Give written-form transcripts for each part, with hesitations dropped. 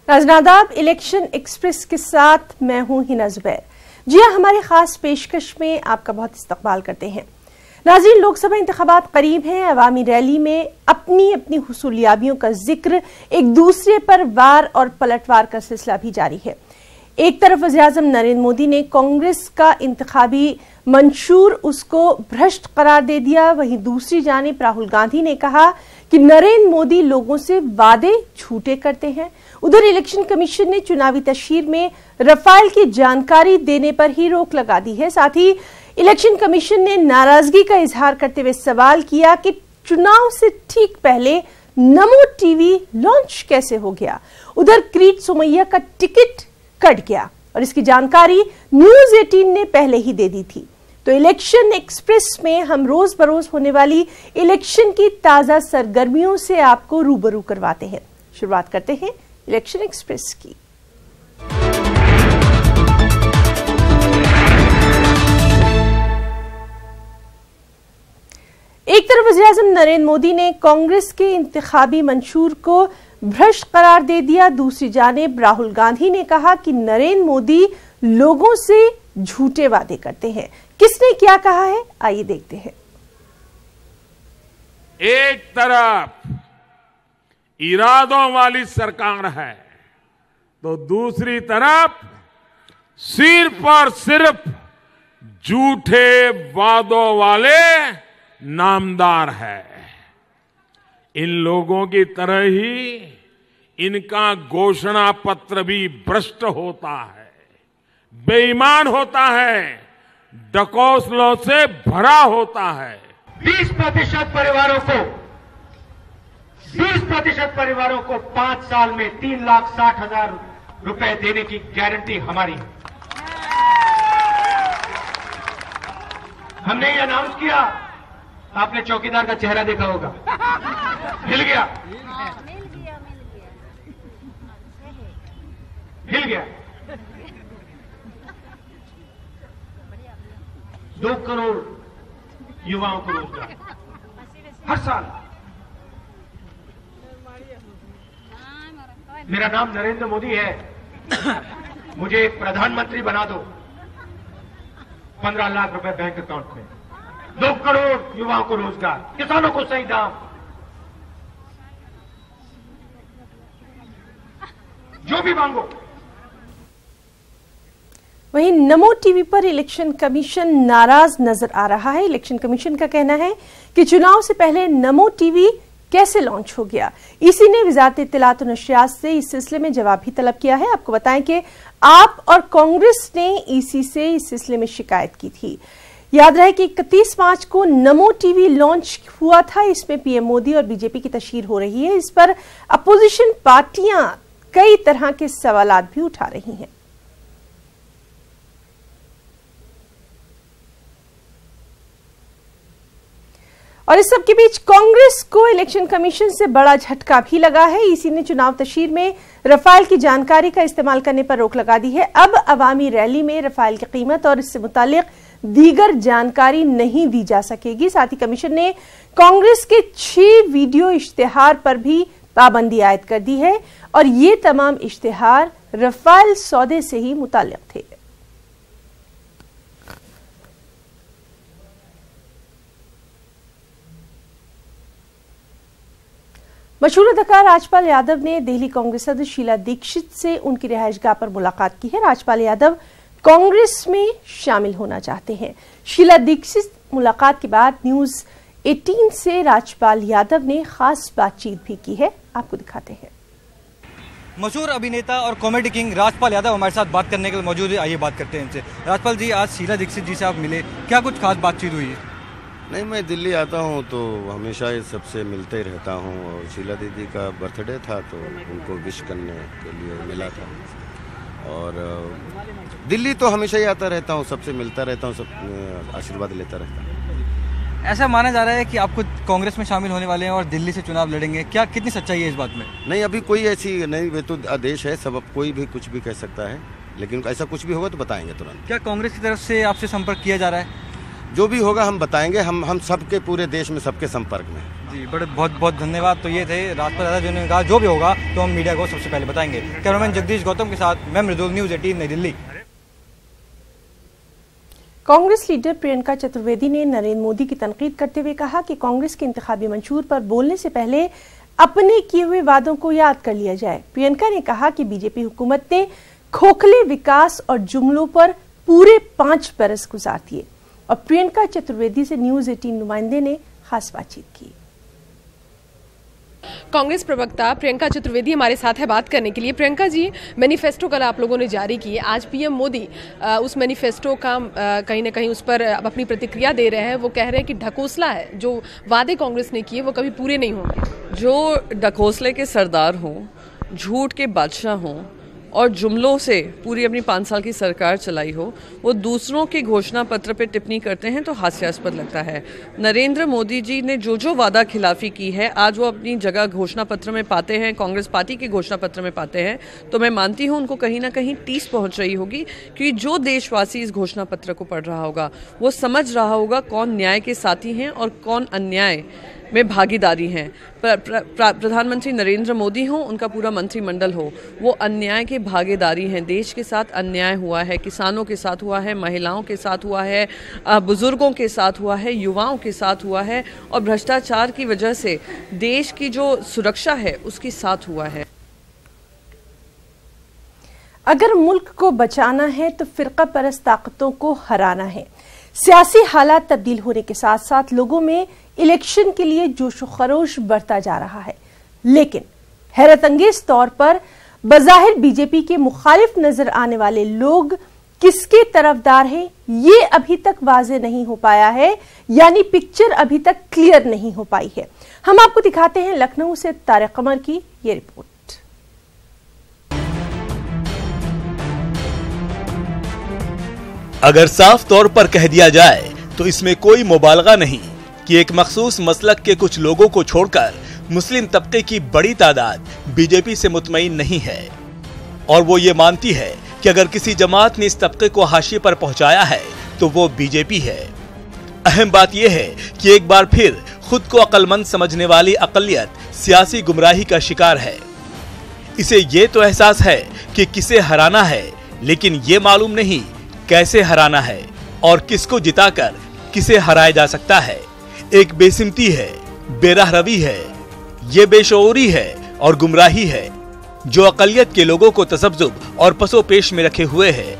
नाज़रीन, election express के साथ मैं हूं हिना जुबैर। जी हां, हमारी खास पेशकश में आपका बहुत इस्तकबाल करते हैं। नाज़रीन, लोकसभा इंतखाबात करीब हैं। अवामी रैली में अपनी अपनी हुसूलियाबियों का जिक्र, एक दूसरे पर वार और पलटवार का सिलसिला भी जारी है। एक तरफ वज़ीर-ए-आज़म नरेंद्र मोदी ने कांग्रेस का इंतखाबी मंशूर उसको भ्रष्ट करार दे दिया, वहीं दूसरी जानिब राहुल गांधी ने कहा कि नरेंद्र मोदी लोगों से वादे झूठे करते हैं। उधर इलेक्शन कमीशन ने चुनावी तशहीर में रफाल की जानकारी देने पर ही रोक लगा दी है। साथ ही इलेक्शन कमीशन ने नाराजगी का इजहार करते हुए सवाल किया कि चुनाव से ठीक पहले नमो टीवी लॉन्च कैसे हो गया। उधर किरीट सोमैया का टिकट कट गया और इसकी जानकारी न्यूज़ 18 ने पहले ही दे दी थी। तो इलेक्शन एक्सप्रेस में हम रोज बरोज होने वाली इलेक्शन की ताजा सरगर्मियों से आपको रूबरू करवाते हैं। शुरुआत करते हैं इलेक्शन एक्सप्रेस की। एक तरफ वज़ीर-ए-आज़म नरेंद्र मोदी ने कांग्रेस के इंतखाबी मंशूर को भ्रष्ट करार दे दिया। दूसरी जानिब राहुल गांधी ने कहा कि नरेंद्र मोदी लोगों से झूठे वादे करते हैं। किसने क्या कहा है, आइए देखते हैं। एक तरफ इरादों वाली सरकार है तो दूसरी तरफ सिर्फ और सिर्फ झूठे वादों वाले नामदार है। इन लोगों की तरह ही इनका घोषणा पत्र भी भ्रष्ट होता है, बेईमान होता है, डकौसलों से भरा होता है। 20% परिवारों को 5 साल में 3,60,000 रुपए देने की गारंटी हमारी। हमने ये अनाउंस किया, आपने चौकीदार का चेहरा देखा होगा, हिल गया। 2 करोड़ युवाओं को रोजगार हर साल। मेरा नाम नरेंद्र मोदी है, मुझे एक प्रधानमंत्री बना दो। 15 लाख रुपए बैंक अकाउंट में, 2 करोड़ युवाओं को रोजगार, किसानों को सही दाम, जो भी मांगो। वहीं नमो टीवी पर इलेक्शन कमीशन नाराज नजर आ रहा है। इलेक्शन कमीशन का कहना है कि चुनाव से पहले नमो टीवी कैसे लॉन्च हो गया। ईसी ने वजारत इत्तलात और नशरियात से इस सिलसिले में जवाब भी तलब किया है। आपको बताएं कि आप और कांग्रेस ने ईसी से इस सिलसिले में शिकायत की थी। याद रहे कि 31 मार्च को नमो टीवी लॉन्च हुआ था। इसमें पीएम मोदी और बीजेपी की तशहीर हो रही है। इस पर अपोजिशन पार्टियां कई तरह के सवालात भी उठा रही हैं। और इस सब के बीच कांग्रेस को इलेक्शन कमीशन से बड़ा झटका भी लगा है। ईसी ने चुनाव तशहीर में रफाल की जानकारी का इस्तेमाल करने पर रोक लगा दी है। अब अवामी रैली में रफाल की कीमत और इससे मुतालिक दीगर जानकारी नहीं दी जा सकेगी। साथ ही कमीशन ने कांग्रेस के 6 वीडियो इश्तिहार पर भी पाबंदी आयद कर दी है और ये तमाम इश्तिहार रफाल सौदे से ही मुताल्लिक थे। मशहूर अदाकार राजपाल यादव ने दिल्ली कांग्रेस सदस्य शीला दीक्षित से उनकी रिहायशगाह पर मुलाकात की है। राजपाल यादव कांग्रेस में शामिल होना चाहते हैं। शीला दीक्षित मुलाकात के बाद न्यूज़ 18 से राजपाल यादव ने खास बातचीत भी की है। आपको दिखाते हैं। मशहूर अभिनेता और कॉमेडी किंग राजपाल यादव हमारे साथ बात करने के लिए मौजूद है। आइए बात करते हैं इनसे। राजपाल जी, आज शीला दीक्षित जी से आप मिले, क्या कुछ खास बातचीत हुई है? नहीं, मैं दिल्ली आता हूँ तो हमेशा ये सबसे मिलते ही रहता हूँ और शीला दीदी का बर्थडे था तो उनको विश करने के लिए मिला था। और दिल्ली तो हमेशा ही आता रहता हूँ, सबसे मिलता रहता हूँ, सब आशीर्वाद लेता रहता हूँ। ऐसा माना जा रहा है कि आपको कांग्रेस में शामिल होने वाले हैं और दिल्ली से चुनाव लड़ेंगे, क्या कितनी सच्चाई है इस बात में? नहीं, अभी कोई ऐसी नहीं, वे तो आदेश है, सब कोई भी कुछ भी कह सकता है, लेकिन ऐसा कुछ भी होगा तो बताएंगे तुरंत। क्या कांग्रेस की तरफ से आपसे संपर्क किया जा रहा है? जो भी होगा हम बताएंगे। हम सबके पूरे देश में सबके संपर्क में। जी बड़े बहुत बहुत धन्यवाद। तो ये थे राजपाल यादव जिन्होंने कहा जो भी होगा तो हम मीडिया को सबसे पहले बताएंगे। कैमरामैन जगदीश गौतम के साथ मैं मृदुल, न्यूज़ 18 नई दिल्ली। कांग्रेस लीडर प्रियंका चतुर्वेदी ने नरेंद्र मोदी की तनकीद करते हुए कहा कि कांग्रेस के इंतखाबी मंशूर पर बोलने से पहले अपने किए हुए वादों को याद कर लिया जाए। प्रियंका ने कहा कि बीजेपी हुकूमत ने खोखले विकास और जुमलों पर पूरे 5 बरस गुजार दिए। और प्रियंका चतुर्वेदी से न्यूज़ 18 नुमाइंदे ने खास बातचीत की। कांग्रेस प्रवक्ता प्रियंका चतुर्वेदी हमारे साथ है बात करने के लिए। प्रियंका जी, मैनिफेस्टो कल आप लोगों ने जारी की, आज पीएम मोदी उस मैनिफेस्टो का कहीं ना कहीं उस पर अपनी प्रतिक्रिया दे रहे हैं। वो कह रहे हैं कि ढकोसला है, जो वादे कांग्रेस ने किए वो कभी पूरे नहीं होंगे। जो ढकोसले के सरदार हों, झूठ के बादशाह हों और जुमलों से पूरी अपनी 5 साल की सरकार चलाई हो, वो दूसरों के घोषणा पत्र पे टिप्पणी करते हैं तो हास्यास्पद लगता है। नरेंद्र मोदी जी ने जो वादा खिलाफी की है आज वो अपनी जगह घोषणा पत्र में पाते हैं, कांग्रेस पार्टी के घोषणा पत्र में पाते हैं। तो मैं मानती हूँ उनको कहीं ना कहीं टीस पहुँच रही होगी, क्योंकि जो देशवासी इस घोषणा पत्र को पढ़ रहा होगा वो समझ रहा होगा कौन न्याय के साथी हैं और कौन अन्याय में भागीदारी हैं। प्रधानमंत्री नरेंद्र मोदी हो, उनका पूरा मंत्रिमंडल हो, वो अन्याय के भागीदारी हैं। देश के साथ अन्याय हुआ है, किसानों के साथ हुआ है, महिलाओं के साथ हुआ है, बुजुर्गों के साथ हुआ है, युवाओं के साथ हुआ है और भ्रष्टाचार की वजह से देश की जो सुरक्षा है उसके साथ हुआ है। अगर मुल्क को बचाना है तो फिरका परस्त ताकतों को हराना है। सियासी हालात तब्दील होने के साथ साथ लोगों में इलेक्शन के लिए जोश व खरोश बढ़ता जा रहा है, लेकिन हैरत अंगेज तौर पर बज़ाहिर बीजेपी के मुखालिफ नजर आने वाले लोग किसके तरफदार हैं ये अभी तक वाज़ेह नहीं हो पाया है, यानी पिक्चर अभी तक क्लियर नहीं हो पाई है। हम आपको दिखाते हैं लखनऊ से तारिक कमर की ये रिपोर्ट। अगर साफ तौर पर कह दिया जाए तो इसमें कोई मुबालगा नहीं कि एक मखसूस मसलक के कुछ लोगों को छोड़कर मुस्लिम तबके की बड़ी तादाद बीजेपी से मुतमईन नहीं है और वो ये मानती है कि अगर किसी जमात ने इस तबके को हाशिए पर पहुंचाया है तो वो बीजेपी है। अहम बात यह है कि एक बार फिर खुद को अक्लमंद समझने वाली अकलियत सियासी गुमराही का शिकार है। इसे ये तो एहसास है कि किसे हराना है, लेकिन ये मालूम नहीं कैसे हराना है और किसको जिताकर किसे हराया जा सकता है। एक बेसिमती है, बेरहरवी है, ये बेशऊरी है और गुमराही है जो अकलियत के लोगों को तसब्जुब और पसोपेश में रखे हुए है।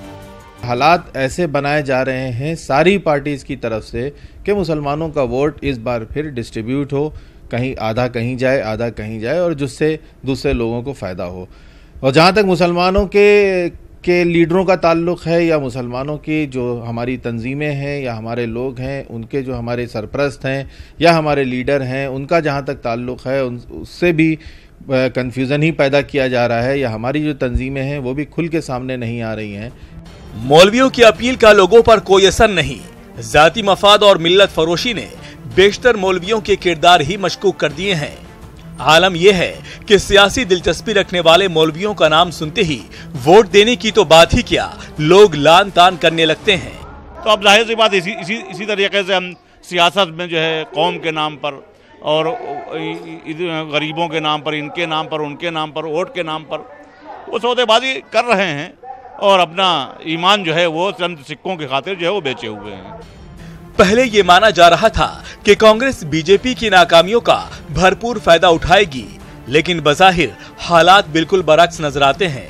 हालात ऐसे बनाए जा रहे हैं सारी पार्टीज की तरफ से कि मुसलमानों का वोट इस बार फिर डिस्ट्रीब्यूट हो, कहीं आधा कहीं जाए आधा कहीं जाए और जिससे दूसरे लोगों को फ़ायदा हो। और जहाँ तक मुसलमानों के लीडरों का ताल्लुक़ है या मुसलमानों की जो हमारी तंजीमें हैं या हमारे लोग हैं उनके जो हमारे सरपरस्त हैं या हमारे लीडर हैं उनका जहाँ तक ताल्लुक़ है उससे भी कन्फ्यूज़न ही पैदा किया जा रहा है या हमारी जो तंजीमें हैं वो भी खुल के सामने नहीं आ रही हैं। मौलवियों की अपील का लोगों पर कोई असर नहीं। जाती मफाद और मिल्लत फरोशी ने बेशतर मौलवियों के किरदार ही मशकूक कर दिए हैं। आलम यह है कि सियासी दिलचस्पी रखने वाले मौलवियों का नाम सुनते ही वोट देने की तो बात ही क्या, लोग लान तान करने लगते हैं। तो अब जाहिर सी बात इसी तरीके से हम सियासत में जो है कौम के नाम पर और गरीबों के नाम पर, इनके नाम पर, उनके नाम पर, वोट के नाम पर वो सौदेबाजी कर रहे हैं और अपना ईमान जो है वो चंद सिक्कों की खातिर जो है वो बेचे हुए हैं। पहले ये माना जा रहा था कि कांग्रेस बीजेपी की नाकामियों का भरपूर फायदा उठाएगी, लेकिन बज़ाहिर हालात बिल्कुल बरअक्स नजर आते हैं।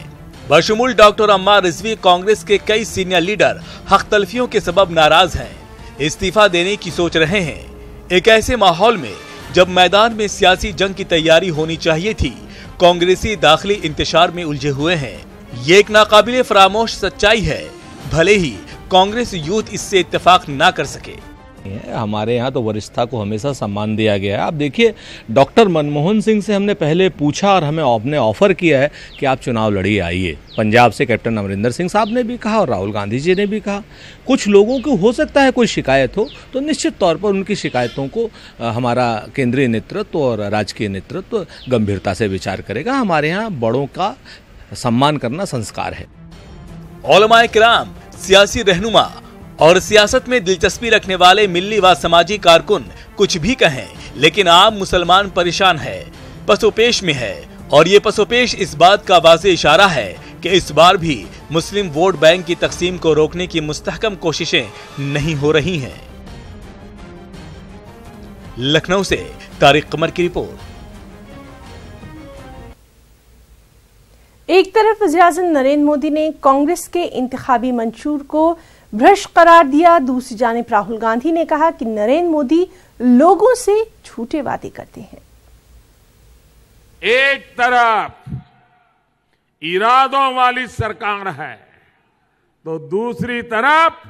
बशमूल डॉक्टर अम्मार रिजवी कांग्रेस के कई सीनियर लीडर हक तलफियों के सबब नाराज हैं, इस्तीफा देने की सोच रहे हैं। एक ऐसे माहौल में जब मैदान में सियासी जंग की तैयारी होनी चाहिए थी, कांग्रेसी दाखिली इंतशार में उलझे हुए हैं। ये एक नाकाबिले फरामोश सच्चाई है, भले ही कांग्रेस यूथ इससे इत्तेफाक ना कर सके। हमारे यहाँ तो वरिष्ठता को हमेशा सम्मान दिया गया है। आप देखिए, डॉक्टर मनमोहन सिंह से हमने पहले पूछा और हमें आपने ऑफर किया है कि आप चुनाव लड़िए, आइए। पंजाब से कैप्टन अमरिंदर सिंह साहब ने भी कहा और राहुल गांधी जी ने भी कहा। कुछ लोगों को हो सकता है कोई शिकायत हो तो निश्चित तौर पर उनकी शिकायतों को हमारा केंद्रीय नेतृत्व और राजकीय नेतृत्व गंभीरता से विचार करेगा। हमारे यहाँ बड़ों का सम्मान करना संस्कार है। उलमाए किराम, सियासी रहनुमा और सियासत में दिलचस्पी रखने वाले मिल्ली व समाजी कारकुन कुछ भी कहें, लेकिन आम मुसलमान परेशान है, पसोपेश में है। और ये पसोपेश इस बात का वाज़ेह इशारा है कि इस बार भी मुस्लिम वोट बैंक की तकसीम को रोकने की मुस्तहकम कोशिशें नहीं हो रही हैं। लखनऊ से तारिक कमर की रिपोर्ट। एक तरफ वज़ीर-ए-आज़म नरेंद्र मोदी ने कांग्रेस के इंतखाबी मंशूर को भ्रष्ट करार दिया, दूसरी जानिब राहुल गांधी ने कहा कि नरेंद्र मोदी लोगों से झूठे वादे करते हैं। एक तरफ इरादों वाली सरकार है तो दूसरी तरफ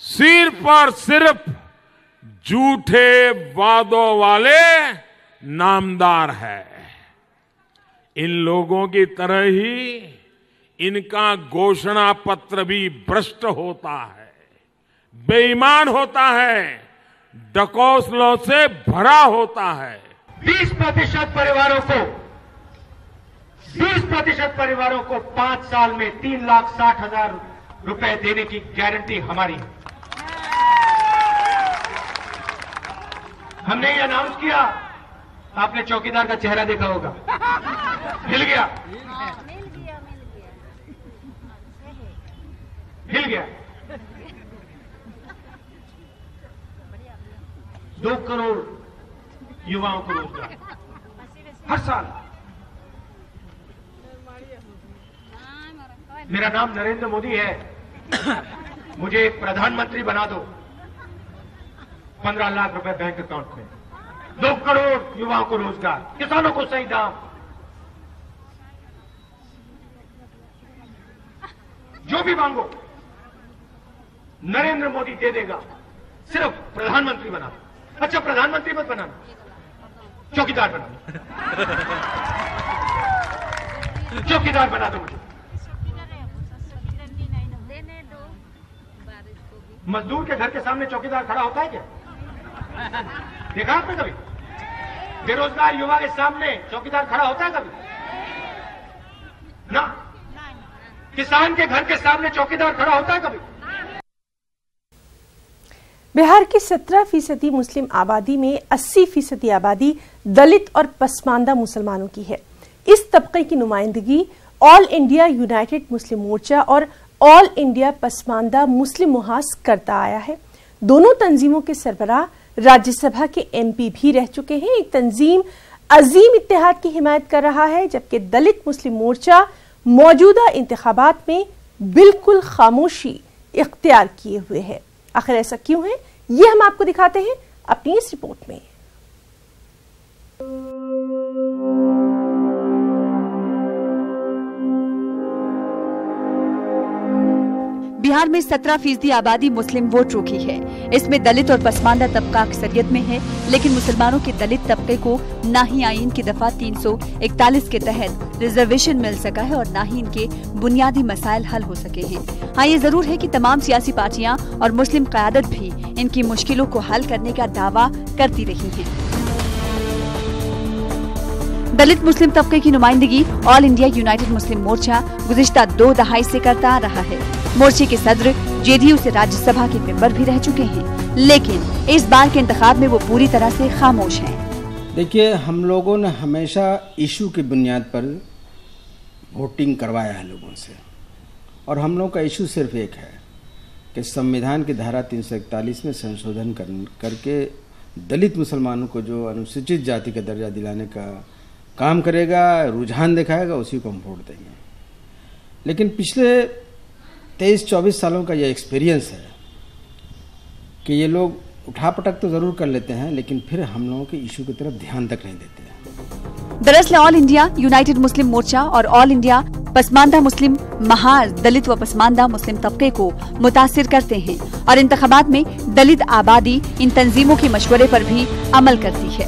सिर्फ और सिर्फ झूठे वादों वाले नामदार है। इन लोगों की तरह ही इनका घोषणा पत्र भी भ्रष्ट होता है, बेईमान होता है, डकौसलों से भरा होता है। 20% परिवारों को 5 साल में 3,60,000 रुपए देने की गारंटी हमारी। हमने ये अनाउंस किया, आपने चौकीदार का चेहरा देखा होगा, हिल गया। 2 करोड़ युवाओं को रोजगार हर साल। मेरा नाम नरेंद्र मोदी है, मुझे प्रधानमंत्री बना दो। 15 लाख रुपए बैंक अकाउंट में, 2 करोड़ युवाओं को रोजगार, किसानों को सही दाम, जो भी मांगो नरेंद्र मोदी दे देगा। सिर्फ प्रधानमंत्री बना। अच्छा, प्रधानमंत्री मत बनाना, चौकीदार बना। चौकीदार बना दो मुझे। मजदूर के घर के सामने चौकीदार खड़ा होता है क्या? देखा आपने कभी? बेरोजगार युवा के सामने चौकीदार खड़ा होता है कभी? ना। किसान के घर के सामने चौकीदार खड़ा होता है कभी? बिहार की 17% मुस्लिम आबादी में 80% आबादी दलित और पसमानदा मुसलमानों की है। इस तबके की नुमाइंदगी ऑल इंडिया यूनाइटेड मुस्लिम मोर्चा और ऑल इंडिया पसमानदा मुस्लिम मुहाज करता आया है। दोनों तंजीमों के सरबराह राज्यसभा के MP भी रह चुके हैं। एक तंजीम अजीम इत्तेहाद की हिमायत कर रहा है, जबकि दलित मुस्लिम मोर्चा मौजूदा इंतखाबात में बिल्कुल खामोशी इख्तियार किए हुए है। आखिर ऐसा क्यों है, ये हम आपको दिखाते हैं अपनी इस रिपोर्ट में। बिहार में 17% आबादी मुस्लिम वोट रोकी है। इसमें दलित और पसमानदा तबका अक्सरियत में है, लेकिन मुसलमानों के दलित तबके को न ही आईन की दफा 341 के तहत रिजर्वेशन मिल सका है और न ही इनके बुनियादी मसाइल हल हो सके हैं। हाँ, ये जरूर है कि तमाम सियासी पार्टियां और मुस्लिम क़यादत भी इनकी मुश्किलों को हल करने का दावा करती रही है। दलित मुस्लिम तबके की नुमाइंदगी ऑल इंडिया यूनाइटेड मुस्लिम मोर्चा गुज़िश्ता 2 दहाई से करता आ रहा है। मोर्चे के सदर JDU से राज्यसभा के मेंबर भी रह चुके हैं, लेकिन इस बार के इंतखाब में वो पूरी तरह से खामोश हैं। देखिए, हम लोगों ने हमेशा इशू की बुनियाद पर वोटिंग करवाया है लोगों से, और हम लोग का इशू सिर्फ एक है कि संविधान की धारा 341 में संशोधन करके दलित मुसलमानों को जो अनुसूचित जाति का दर्जा दिलाने का काम करेगा, रुझान दिखाएगा, उसी को हम वोट देंगे। लेकिन पिछले 23-24 सालों का यह एक्सपीरियंस है कि ये लोग उठापटक तो जरूर कर लेते हैं, लेकिन फिर हम लोगों के इशू की तरफ ध्यान तक नहीं देते हैं। दरअसल ऑल इंडिया यूनाइटेड मुस्लिम मोर्चा और ऑल इंडिया पसमानदा मुस्लिम महाज दलित व पसमानदा मुस्लिम तबके को मुतासिर करते हैं और इंतखाबात में दलित आबादी इन तंजीमों के मशवरे पर भी अमल करती है।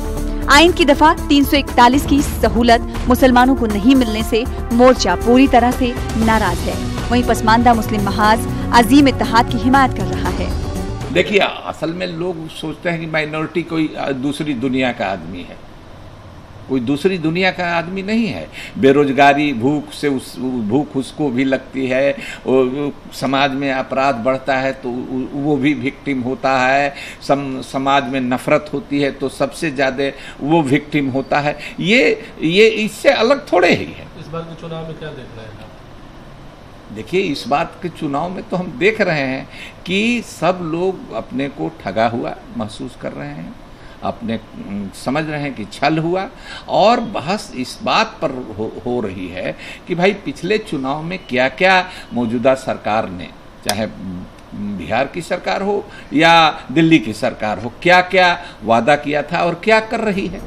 आइन की दफा 341 की सहूलत मुसलमानों को नहीं मिलने से मोर्चा पूरी तरह से नाराज है। वहीं पसमानदा मुस्लिम महाज अजीम इत्तेहाद की हिमायत कर रहा है। देखिए, असल में लोग सोचते हैं कि माइनॉरिटी कोई दूसरी दुनिया का आदमी है, कोई दूसरी दुनिया का आदमी नहीं है। बेरोजगारी, भूख उसको भी लगती है, समाज में अपराध बढ़ता है तो वो भी विक्टिम होता है, समाज में नफरत होती है तो सबसे ज़्यादा वो विक्टिम होता है। ये इससे अलग थोड़े ही है। इस बार के चुनाव में क्या देख रहे हैं? देखिए, इस बात के चुनाव में तो हम देख रहे हैं कि सब लोग अपने को ठगा हुआ महसूस कर रहे हैं, अपने समझ रहे हैं कि छल हुआ, और बहस इस बात पर हो रही है कि भाई पिछले चुनाव में क्या क्या मौजूदा सरकार ने, चाहे बिहार की सरकार हो या दिल्ली की सरकार हो, क्या क्या वादा किया था और क्या कर रही है।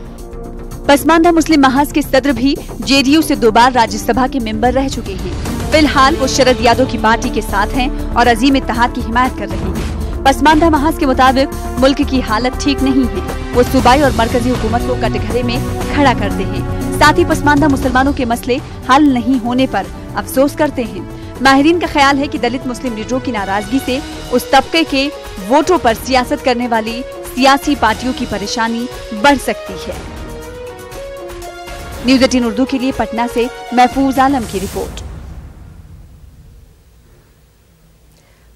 पसमानदा मुस्लिम महाज के सदर भी जेडीयू से 2 बार राज्यसभा के मेंबर रह चुके हैं। फिलहाल वो शरद यादव की पार्टी के साथ हैं और अजीम इत्तेहाद की हिमायत कर रहे हैं। पसमानदा महाज के मुताबिक मुल्क की हालत ठीक नहीं है। वो सूबाई और मरकजी हुकूमत को कटघरे में खड़ा करते हैं। साथ ही पसमानदा मुसलमानों के मसले हल नहीं होने पर अफसोस करते हैं। माहिरीन का ख्याल है कि दलित मुस्लिम लीडरों की नाराजगी से उस तबके के वोटों पर सियासत करने वाली सियासी पार्टियों की परेशानी बढ़ सकती है। न्यूज़ 18 उर्दू के लिए पटना से महफूज आलम की रिपोर्ट।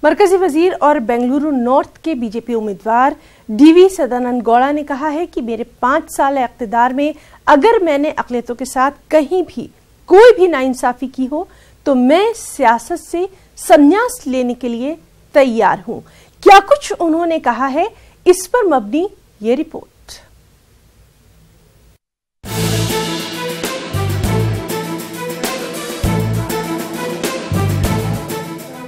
मरकजी वजीर और बेंगलुरु नॉर्थ के बीजेपी उम्मीदवार डीवी सदानंद गौड़ा ने कहा है कि मेरे 5 साल इख्तिदार में अगर मैंने अक़लियतों के साथ कहीं भी कोई भी नाइंसाफी की हो तो मैं सियासत से संन्यास लेने के लिए तैयार हूं। क्या कुछ उन्होंने कहा है, इस पर मबनी ये रिपोर्ट।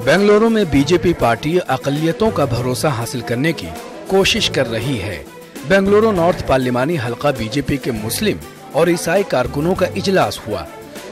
बेंगलुरु में बीजेपी पार्टी अक़लियतों का भरोसा हासिल करने की कोशिश कर रही है। बेंगलुरु नॉर्थ पार्लिमानी हलका बीजेपी के मुस्लिम और ईसाई कारकुनों का इजलास हुआ।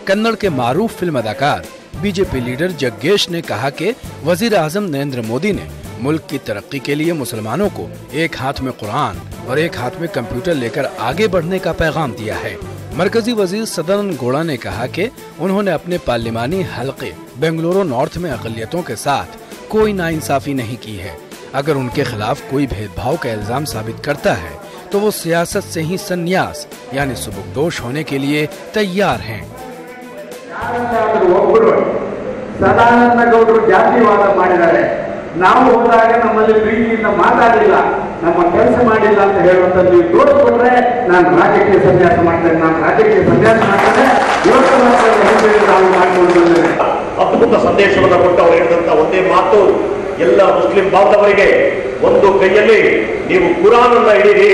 कन्नड़ के मारूफ फिल्म अदाकार बीजेपी लीडर जग्गेश ने कहा कि वजीर आजम नरेंद्र मोदी ने मुल्क की तरक्की के लिए मुसलमानों को एक हाथ में कुरान और एक हाथ में कंप्यूटर लेकर आगे बढ़ने का पैगाम दिया है। मरकजी वजीर सदानंद गौड़ा ने कहा कि उन्होंने अपने पार्लिमानी हलके बेंगलुरु नॉर्थ में अक़लियतों के साथ कोई नाइंसाफी नहीं की है। अगर उनके खिलाफ कोई भेदभाव का इल्जाम साबित करता है तो वो सियासत से ही संन्यास यानी सुबुकदोश होने के लिए तैयार हैं। ಸದಾನಂದ ಗೌಡರು ಜಾತಿವಾದ ಮಾಡಿದ್ದಾರೆ, ನಾವು ಹೋದಾಗ ನಮ್ಮಲ್ಲಿ ಪ್ರೀತಿಯಿಂದ ಮಾತಾಡಿಲ್ಲ, ನಮ್ಮ ಕೆಲಸ ಮಾಡಿಲ್ಲ ಅಂತ ಹೇಳುವಂತ ನೀವು ತೋರಿಸ್ಕೊಂಡ್ರೆ ನಾನು ರಾಜ್ಯಕ್ಕೆ ಸನ್ಯಾಸ ಮಾಡ್ತೇನೆ, ನಾನು ರಾಜ್ಯಕ್ಕೆ ಸನ್ಯಾಸ ಮಾಡ್ತೇನೆ, ಇವತ್ತು ನಾವು ಮಾಡ್ಕೊಂಡು ಬಂದಿದ್ದೇವೆ। ಅದ್ಭುತ ಸಂದೇಶವನ್ನು ಕೊಟ್ಟು ಅವರು ಹೇಳಿದಂತ ಒಂದೇ ಮಾತು, ಎಲ್ಲ ಮುಸ್ಲಿಂ ಬಾಂಧವರಿಗೆ ಒಂದು ಕೈಯಲ್ಲಿ ನೀವು ಕುರಾನ್ ಅನ್ನ ಹಿಡಿರಿ,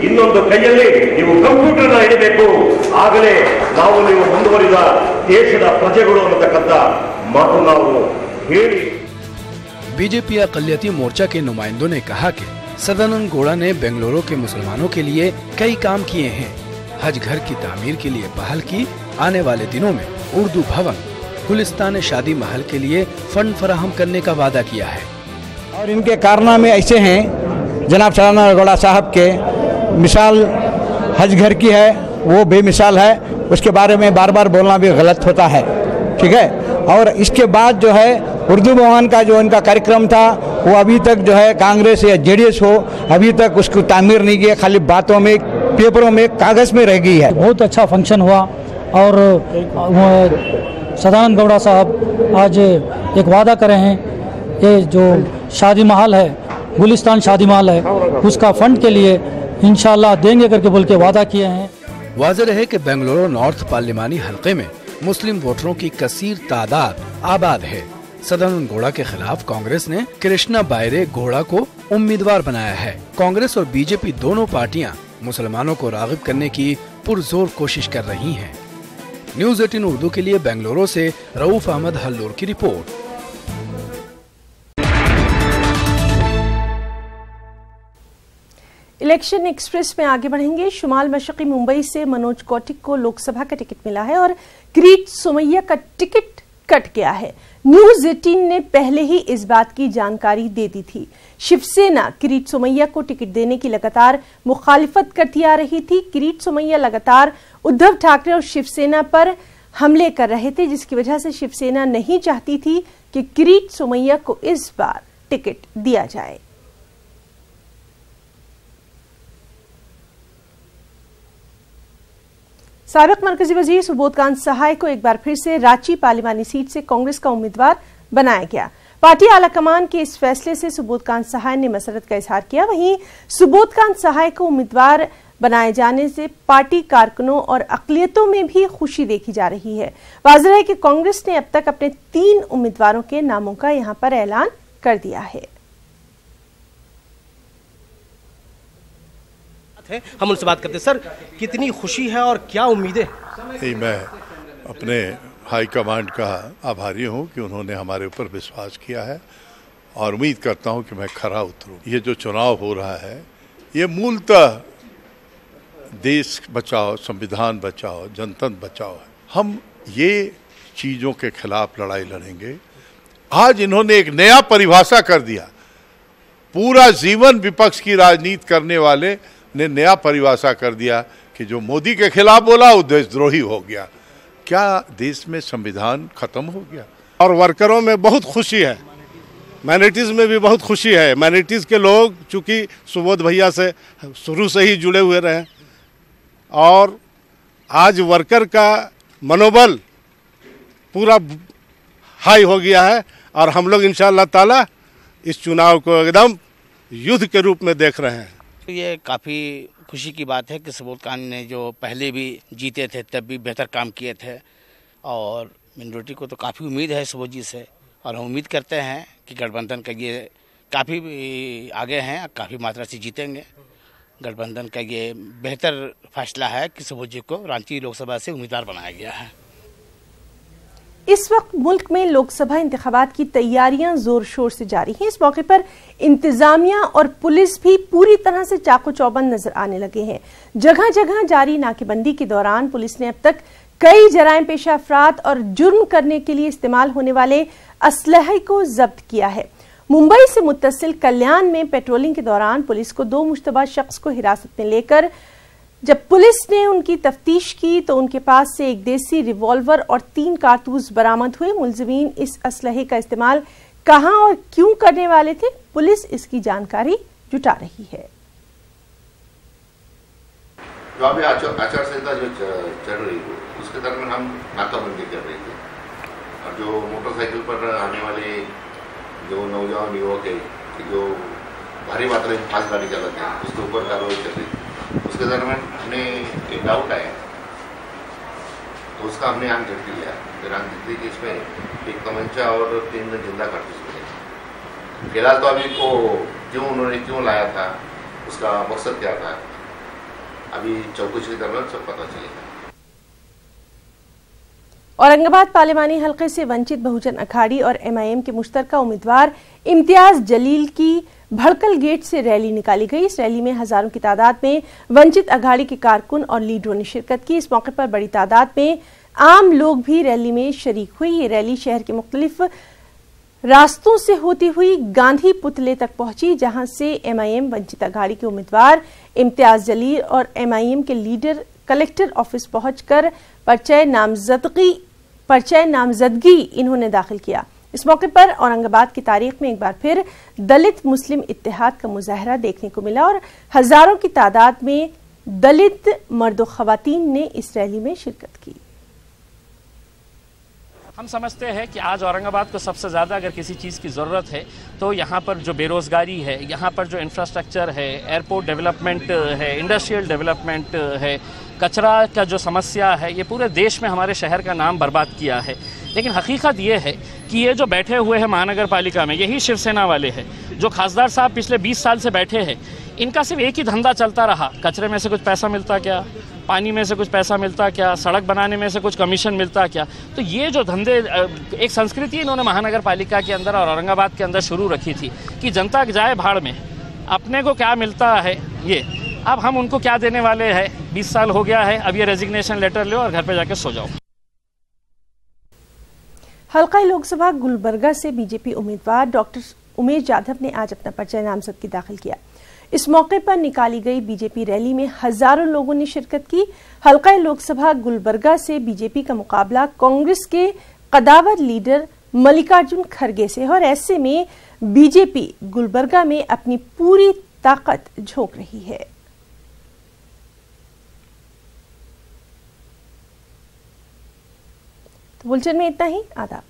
ಇನ್ನೊಂದು ಕೈಯಲ್ಲಿ ನೀವು ಕಂಪ್ಯೂಟರ್ ಅನ್ನ ಹಿಡಿಬೇಕು, ಆಗಲೇ ನಾವು ನೀವು ಮುಂದುವರಿದ ದೇಶದ ಪ್ರಜೆಗಳು ಅನ್ನತಕ್ಕಂಥ ಮಾತು ನಾವು ಹೇಳಿ। बीजेपी अक़लियती मोर्चा के नुमाइंदों ने कहा कि सदानंद गौड़ा ने बेंगलुरु के मुसलमानों के लिए कई काम किए हैं। हज घर की तामीर के लिए पहल की, आने वाले दिनों में उर्दू भवन, गुलिस्तान शादी महल के लिए फंड फराहम करने का वादा किया है। और इनके कारनामे ऐसे हैं, जनाब सदानंद गौड़ा साहब के मिसाल हज घर की है, वो बेमिसाल है, उसके बारे में बार बार बोलना भी गलत होता है, ठीक है। और इसके बाद जो है उर्दू भवन का जो इनका कार्यक्रम था वो अभी तक जो है कांग्रेस या जेडीएस हो अभी तक उसको तामीर नहीं किया, खाली बातों में, पेपरों में, कागज में रह गई है। बहुत अच्छा फंक्शन हुआ और सदानंद गौड़ा साहब आज एक वादा करे हैं, ये जो शादी महल है, गुलिस्तान शादी महल है, उसका फंड के लिए इंशाल्लाह देंगे करके बोल के वादा किए हैं। वाज़ेह है कि बेंगलुरु नॉर्थ पार्लिमानी हलके में मुस्लिम वोटरों की कसीर तादाद आबाद है। सदानंद गौड़ा के खिलाफ कांग्रेस ने कृष्णा बायरे गौड़ा को उम्मीदवार बनाया है। कांग्रेस और बीजेपी दोनों पार्टियां मुसलमानों को राग़िब करने की पुरजोर कोशिश कर रही हैं। न्यूज़ 18 उर्दू के लिए बेंगलुरु से रऊफ अहमद हल्लूर की रिपोर्ट। इलेक्शन एक्सप्रेस में आगे बढ़ेंगे। शुमाल मशरक़ी मुंबई से मनोज कौटिक को लोकसभा का टिकट मिला है और किरीट सोमैया का टिकट कट गया है। न्यूज़ 18 ने पहले ही इस बात की जानकारी दे दी थी। शिवसेना किरीट सोमैया को टिकट देने की लगातार मुखालिफत करती आ रही थी। किरीट सोमैया लगातार उद्धव ठाकरे और शिवसेना पर हमले कर रहे थे, जिसकी वजह से शिवसेना नहीं चाहती थी कि किरीट सोमैया को इस बार टिकट दिया जाए। साबिक मरकजी वजीर सुबोधकांत सहाय को एक बार फिर से रांची पार्लिमानी सीट से कांग्रेस का उम्मीदवार बनाया गया। पार्टी आलाकमान के इस फैसले से सुबोधकांत सहाय ने मसरत का इजहार किया। वहीं सुबोधकांत सहाय को उम्मीदवार बनाए जाने से पार्टी कारकुनों और अक़लियतों में भी खुशी देखी जा रही है। वाज़ेह है कि कांग्रेस ने अब तक अपने 3 उम्मीदवारों के नामों का यहां पर ऐलान कर दिया है। हम उनसे बात करते हैं। सर, कितनी खुशी है और क्या उम्मीदें? मैं अपने हाईकमांड का आभारी हूं कि उन्होंने हमारे ऊपर विश्वास किया है और उम्मीद करता हूं कि मैं खरा उतरूं। ये जो चुनाव हो रहा है ये मूलतः देश बचाओ, संविधान बचाओ, जनतंत्र बचाओ है। हम ये चीज़ों के खिलाफ लड़ाई लड़ेंगे। आज इन्होंने एक नया परिभाषा कर दिया। पूरा जीवन विपक्ष की राजनीति करने वाले ने नया परिभाषा कर दिया कि जो मोदी के खिलाफ बोला वो देशद्रोही हो गया। क्या देश में संविधान खत्म हो गया? और वर्करों में बहुत खुशी है, माइनॉरिटीज़ में भी बहुत खुशी है। माइनॉरिटीज़ के लोग चूँकि सुबोध भैया से शुरू से ही जुड़े हुए रहे और आज वर्कर का मनोबल पूरा हाई हो गया है और हम लोग इंशाअल्लाह ताला इस चुनाव को एकदम युद्ध के रूप में देख रहे हैं। ये काफ़ी खुशी की बात है कि सुबोधकांत ने जो पहले भी जीते थे तब भी बेहतर काम किए थे और मिनोरिटी को तो काफ़ी उम्मीद है सुबोध जी से और हम उम्मीद करते हैं कि गठबंधन का ये काफ़ी आगे हैं, काफ़ी मात्रा से जीतेंगे। गठबंधन का ये बेहतर फैसला है कि सुबोध जी को रांची लोकसभा से उम्मीदवार बनाया गया है। इस वक्त मुल्क में लोकसभा इंतखाबात की तैयारियां जोर शोर से जारी हैं। इस मौके पर इंतजामिया और पुलिस भी पूरी तरह से चाको चौबंद नजर आने लगे हैं। जगह जगह जारी नाकेबंदी के दौरान पुलिस ने अब तक कई जराइम पेशा अफराद और जुर्म करने के लिए इस्तेमाल होने वाले असलहे को जब्त किया है। मुंबई से मुत्तसिल कल्याण में पेट्रोलिंग के दौरान पुलिस को 2 मुश्तबा शख्स को हिरासत में लेकर जब पुलिस ने उनकी तफ्तीश की तो उनके पास से एक देसी रिवॉल्वर और 3 कारतूस बरामद हुए। मुलजिमीन इस असलहे का इस्तेमाल कहां और क्यों करने वाले थे, पुलिस इसकी जानकारी जुटा रही है। जो अभी आचार संहिता जो चल रही है उसके दरमियान हम नाकाबंदी कर रहे थे और जो मोटरसाइकिल पर आने वाले जो नौजवान युवक है जो भारी मात्रा में फास्ट गाड़ी चलाते हैं उसके ऊपर कार्रवाई कर रही थी। उसके दरमियान हमने एक डाउट आया तो उसका हमने आंख झटकी लिया। फिर आंख झटकी कि इसमें एक तमंचा और 3 जिंदा कारतूस मिले। फिलहाल तो अभी को उन्होंने क्यों लाया था, उसका मकसद क्या था, अभी चौकसी के दरमियान सब पता चलेगा। औरंगाबाद पार्लिमानी हलके से वंचित बहुजन अखाड़ी और MIM के मुश्तरका उम्मीदवार इम्तियाज जलील की भड़कल गेट से रैली निकाली गई। इस रैली में हजारों की तादाद में वंचित अघाड़ी के कारकुन और लीडरों ने शिरकत की। इस मौके पर बड़ी तादाद में आम लोग भी रैली में शरीक हुई। ये रैली शहर के मुख्तलिफ रास्तों से होती हुई गांधी पुतले तक पहुंची, जहां से MIM वंचित अघाड़ी के उम्मीदवार इम्तियाज जलील और MIM के लीडर कलेक्टर ऑफिस पहुंचकर पर्चा नामजदगी इन्होंने दाखिल किया। इस मौके पर औरंगाबाद की तारीख में एक बार फिर दलित मुस्लिम इत्तेहाद का मुजाहरा देखने को मिला और हजारों की तादाद में दलित मर्द व खवातीन ने इस रैली में शिरकत की। हम समझते हैं कि आज औरंगाबाद को सबसे ज़्यादा अगर किसी चीज़ की ज़रूरत है तो यहाँ पर जो बेरोज़गारी है, यहाँ पर जो इंफ्रास्ट्रक्चर है, एयरपोर्ट डेवलपमेंट है, इंडस्ट्रियल डेवलपमेंट है, कचरा का जो समस्या है, ये पूरे देश में हमारे शहर का नाम बर्बाद किया है। लेकिन हकीकत ये है कि ये जो बैठे हुए हैं महानगर पालिका में, यही शिवसेना वाले हैं। जो खासदार साहब पिछले 20 साल से बैठे हैं, इनका सिर्फ एक ही धंधा चलता रहा, कचरे में से कुछ पैसा मिलता क्या, पानी में से कुछ पैसा मिलता क्या, सड़क बनाने में से कुछ कमीशन मिलता क्या। तो ये जो धंधे, एक संस्कृति इन्होंने महानगर पालिका के अंदर और औरंगाबाद के अंदर शुरू रखी थी कि जनता जाए भाड़ में, अपने को क्या मिलता है ये। अब हम उनको क्या देने वाले हैं, 20 साल हो गया है, अब ये रेजिग्नेशन लेटर लो और घर पे जाके सो जाओ। हल्का लोकसभा गुलबर्गा से बीजेपी उम्मीदवार डॉक्टर उमेश जाधव ने आज अपना पर्चा नामजदगी दाखिल किया। इस मौके पर निकाली गई बीजेपी रैली में हजारों लोगों ने शिरकत की। हल्का लोकसभा गुलबर्गा से बीजेपी का मुकाबला कांग्रेस के कदावर लीडर मल्लिकार्जुन खड़गे से है और ऐसे में बीजेपी गुलबर्गा में अपनी पूरी ताकत झोंक रही है। तो बुलेटिन में इतना ही। आदाब।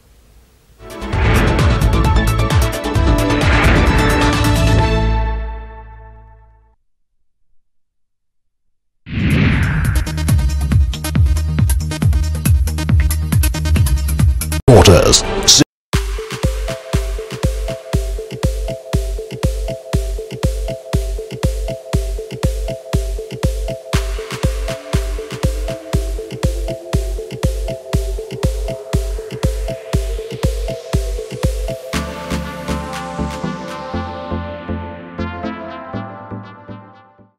Waters,